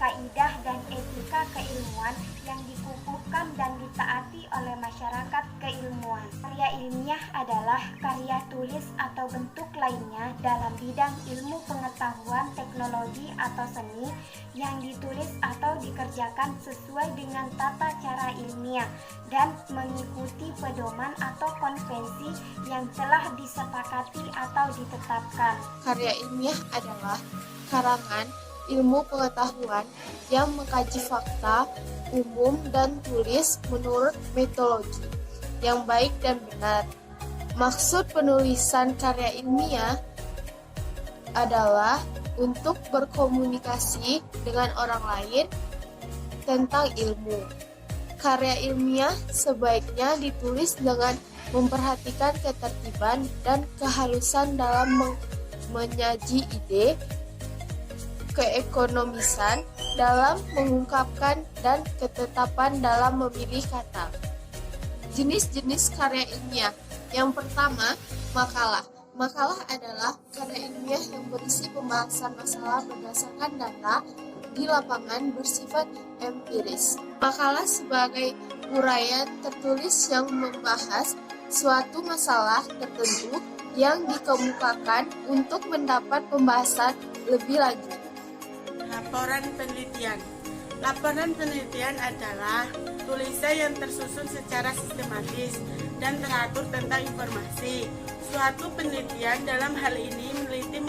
kaidah dan etika keilmuan yang dikukuhkan dan ditaati oleh masyarakat keilmuan. Karya ilmiah adalah karya tulis atau bentuk lainnya dalam bidang ilmu pengetahuan, teknologi, atau seni yang ditulis atau dikerjakan sesuai dengan tata cara ilmiah dan mengikuti pedoman atau konvensi yang telah disepakati atau ditetapkan. Karya ilmiah adalah karangan ilmu pengetahuan yang mengkaji fakta umum dan tulis menurut metodologi yang baik dan benar. Maksud penulisan karya ilmiah adalah untuk berkomunikasi dengan orang lain tentang ilmu. Karya ilmiah sebaiknya ditulis dengan memperhatikan ketertiban dan kehalusan dalam menyaji ide, keekonomisan dalam mengungkapkan, dan ketetapan dalam memilih kata. Jenis-jenis karya ilmiah. Yang pertama, makalah. Makalah adalah karya ilmiah yang berisi pembahasan masalah berdasarkan data di lapangan bersifat empiris. Makalah sebagai uraian tertulis yang membahas suatu masalah tertentu yang dikemukakan untuk mendapat pembahasan lebih lanjut. Laporan penelitian. Laporan penelitian adalah tulisan yang tersusun secara sistematis dan teratur tentang informasi. Suatu penelitian dalam hal ini meneliti,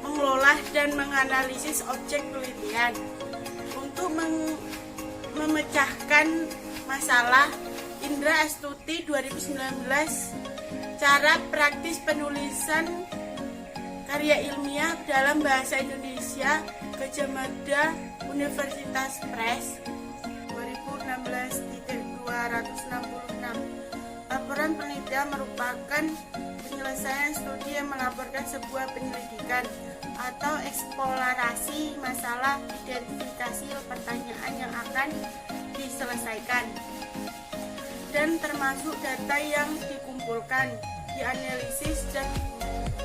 mengelola, dan menganalisis objek penelitian untuk memecahkan masalah. Indra Astuti 2019. Cara praktis penulisan karya ilmiah dalam bahasa Indonesia, Gajah Mada Universitas Press 2016-266. Laporan penelitian merupakan penyelesaian studi yang melaporkan sebuah penyelidikan atau eksplorasi masalah, identifikasi pertanyaan yang akan diselesaikan, dan termasuk data yang dikumpulkan, dianalisis, dan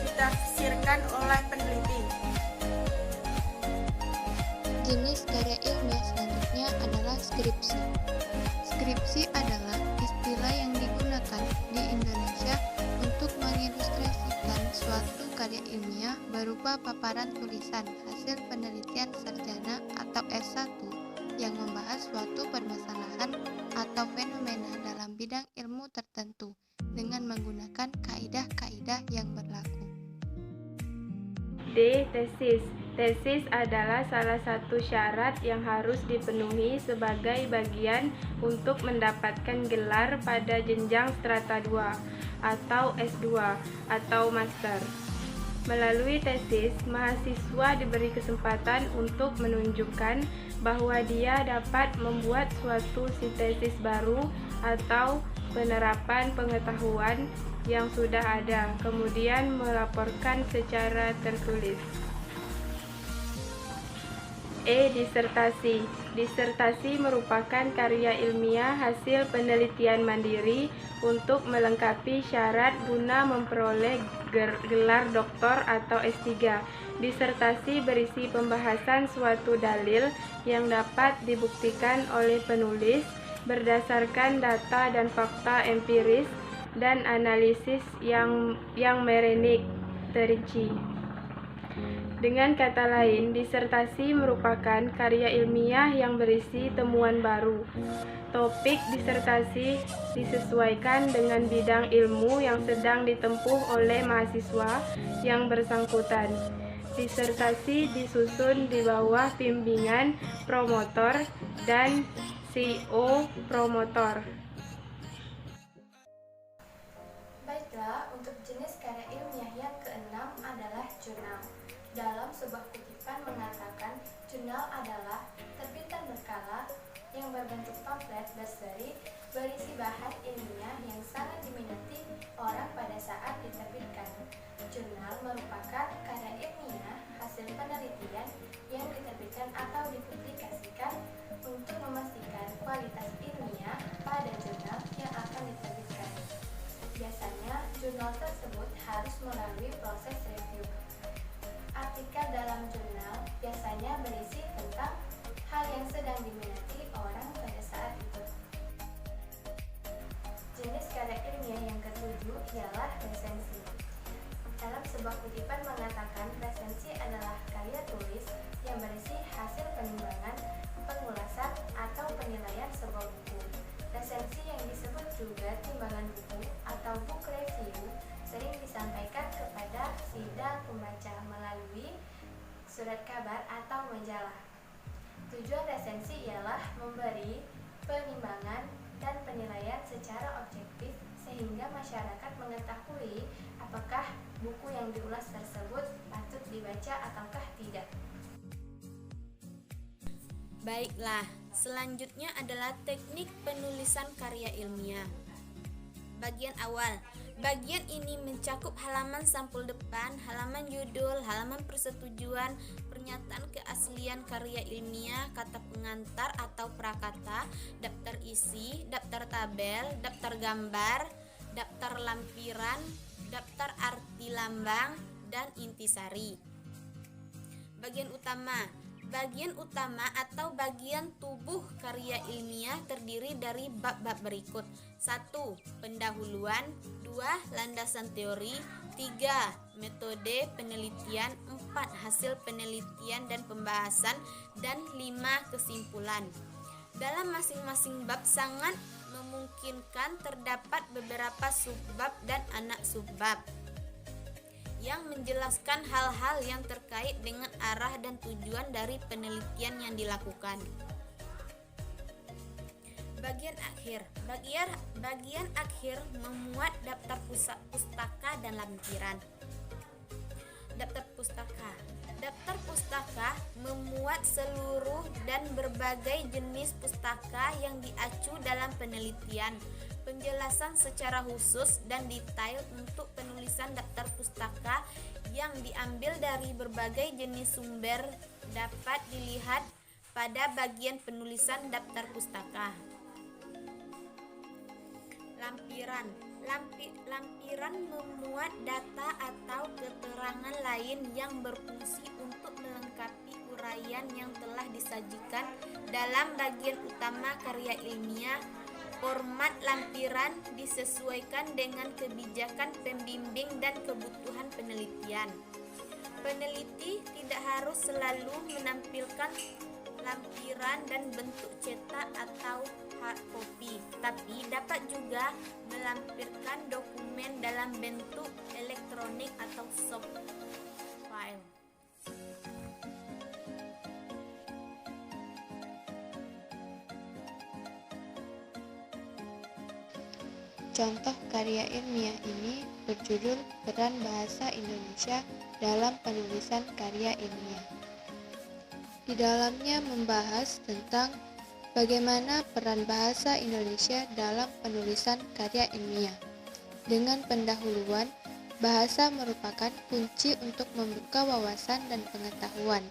ditafsirkan oleh peneliti. Jenis karya ilmiah selanjutnya adalah skripsi. Skripsi adalah istilah yang digunakan di Indonesia untuk mengilustrasikan suatu karya ilmiah berupa paparan tulisan hasil penelitian sarjana atau S1 yang membahas suatu permasalahan atau fenomena dalam bidang ilmu tertentu dengan menggunakan kaidah-kaidah yang berlaku. D. Tesis. Tesis adalah salah satu syarat yang harus dipenuhi sebagai bagian untuk mendapatkan gelar pada jenjang strata 2 atau S2 atau master. Melalui tesis, mahasiswa diberi kesempatan untuk menunjukkan bahwa dia dapat membuat suatu sintesis baru atau penerapan pengetahuan yang sudah ada, kemudian melaporkan secara tertulis. E. Disertasi. Disertasi merupakan karya ilmiah hasil penelitian mandiri untuk melengkapi syarat guna memperoleh gelar doktor atau S3. Disertasi berisi pembahasan suatu dalil yang dapat dibuktikan oleh penulis berdasarkan data dan fakta empiris dan analisis yang merenik terinci. Dengan kata lain, disertasi merupakan karya ilmiah yang berisi temuan baru. Topik disertasi disesuaikan dengan bidang ilmu yang sedang ditempuh oleh mahasiswa yang bersangkutan. Disertasi disusun di bawah bimbingan promotor dan CEO promotor. Baiklah, untuk jenis karya ilmiah yang keenam adalah jurnal. Dalam sebuah kutipan mengatakan, jurnal adalah terbitan berkala yang berbentuk pamflet berseri berisi bahan ilmiah yang sangat diminati orang pada saat diterbitkan. Jurnal merupakan karya ilmiah hasil penelitian yang diterbitkan atau dipublikasikan untuk memastikan kualitas ilmiah pada jurnal yang akan diterbitkan. Biasanya, jurnal tersebut harus melalui proses review. Artikel dalam jurnal biasanya berisi tentang juga timbangan buku atau book review sering disampaikan kepada sidang pembaca melalui surat kabar atau majalah. Tujuan resensi ialah memberi penimbangan dan penilaian secara objektif sehingga masyarakat mengetahui apakah buku yang diulas tersebut patut dibaca ataukah tidak. Baiklah, selanjutnya adalah teknik penulisan karya ilmiah. Bagian awal. Bagian ini mencakup halaman sampul depan, halaman judul, halaman persetujuan, pernyataan keaslian karya ilmiah, kata pengantar atau prakata, daftar isi, daftar tabel, daftar gambar, daftar lampiran, daftar arti lambang, dan intisari. Bagian utama. Bagian utama atau bagian tubuh karya ilmiah terdiri dari bab-bab berikut. 1. Pendahuluan. 2. Landasan teori. 3. Metode penelitian. 4. Hasil penelitian dan pembahasan. Dan 5. Kesimpulan. Dalam masing-masing bab sangat memungkinkan terdapat beberapa subbab dan anak subbab yang menjelaskan hal-hal yang terkait dengan arah dan tujuan dari penelitian yang dilakukan. Bagian akhir. Bagian akhir memuat daftar pustaka dan lampiran. Daftar pustaka. Daftar pustaka memuat seluruh dan berbagai jenis pustaka yang diacu dalam penelitian. Penjelasan secara khusus dan detail untuk penulisan daftar pustaka yang diambil dari berbagai jenis sumber dapat dilihat pada bagian penulisan daftar pustaka. Lampiran. Lampiran memuat data atau keterangan lain yang berfungsi untuk melengkapi uraian yang telah disajikan dalam bagian utama karya ilmiah. Format lampiran disesuaikan dengan kebijakan pembimbing dan kebutuhan penelitian. Peneliti tidak harus selalu menampilkan lampiran dan bentuk cetak atau hard copy, tapi dapat juga melampirkan dokumen dalam bentuk elektronik atau soft file. Contoh karya ilmiah ini berjudul Peran Bahasa Indonesia dalam Penulisan Karya Ilmiah. Di dalamnya membahas tentang bagaimana peran bahasa Indonesia dalam penulisan karya ilmiah. Dengan pendahuluan, bahasa merupakan kunci untuk membuka wawasan dan pengetahuan.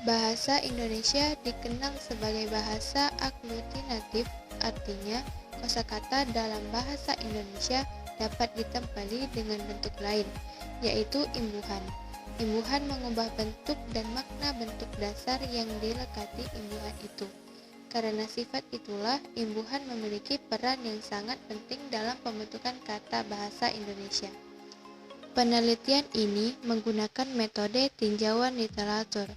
Bahasa Indonesia dikenal sebagai bahasa aglutinatif, artinya kosakata dalam bahasa Indonesia dapat ditempeli dengan bentuk lain, yaitu imbuhan. Imbuhan mengubah bentuk dan makna bentuk dasar yang dilekati imbuhan itu. Karena sifat itulah, imbuhan memiliki peran yang sangat penting dalam pembentukan kata bahasa Indonesia. Penelitian ini menggunakan metode tinjauan literatur.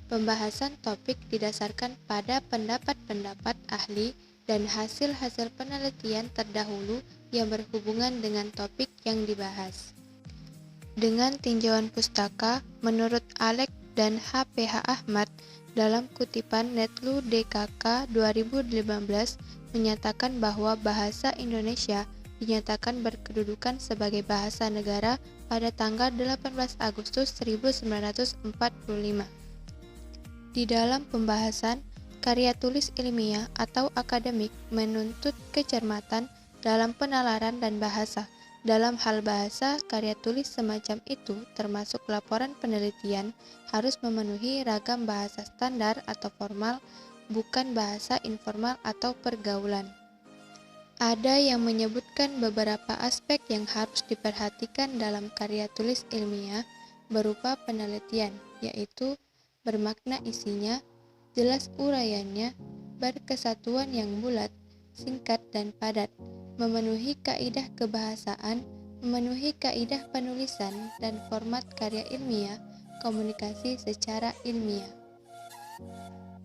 Pembahasan topik didasarkan pada pendapat-pendapat ahli dan hasil-hasil penelitian terdahulu yang berhubungan dengan topik yang dibahas. Dengan tinjauan pustaka, menurut Alex dan H.P.H. Ahmad dalam kutipan Netlu DKK 2015 menyatakan bahwa bahasa Indonesia dinyatakan berkedudukan sebagai bahasa negara pada tanggal 18 Agustus 1945. Di dalam pembahasan, karya tulis ilmiah atau akademik menuntut kecermatan dalam penalaran dan bahasa. Dalam hal bahasa, karya tulis semacam itu, termasuk laporan penelitian, harus memenuhi ragam bahasa standar atau formal, bukan bahasa informal atau pergaulan. Ada yang menyebutkan beberapa aspek yang harus diperhatikan dalam karya tulis ilmiah berupa penelitian, yaitu bermakna isinya, jelas uraiannya, berkesatuan yang bulat, singkat dan padat, memenuhi kaidah kebahasaan, memenuhi kaidah penulisan dan format karya ilmiah, komunikasi secara ilmiah.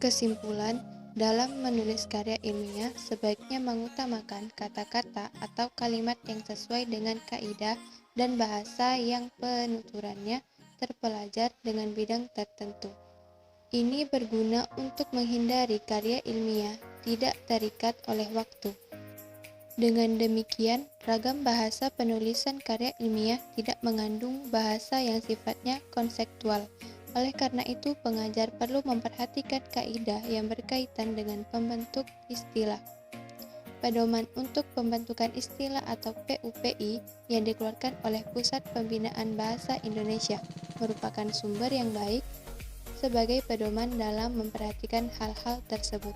Kesimpulan, Dalam menulis karya ilmiah, sebaiknya mengutamakan kata-kata atau kalimat yang sesuai dengan kaidah dan bahasa yang penuturannya terpelajar dengan bidang tertentu. Ini berguna untuk menghindari karya ilmiah tidak terikat oleh waktu. Dengan demikian, ragam bahasa penulisan karya ilmiah tidak mengandung bahasa yang sifatnya konseptual. Oleh karena itu, pengajar perlu memperhatikan kaidah yang berkaitan dengan pembentuk istilah. Pedoman untuk pembentukan istilah atau PUPI yang dikeluarkan oleh Pusat Pembinaan Bahasa Indonesia merupakan sumber yang baik sebagai pedoman dalam memperhatikan hal-hal tersebut.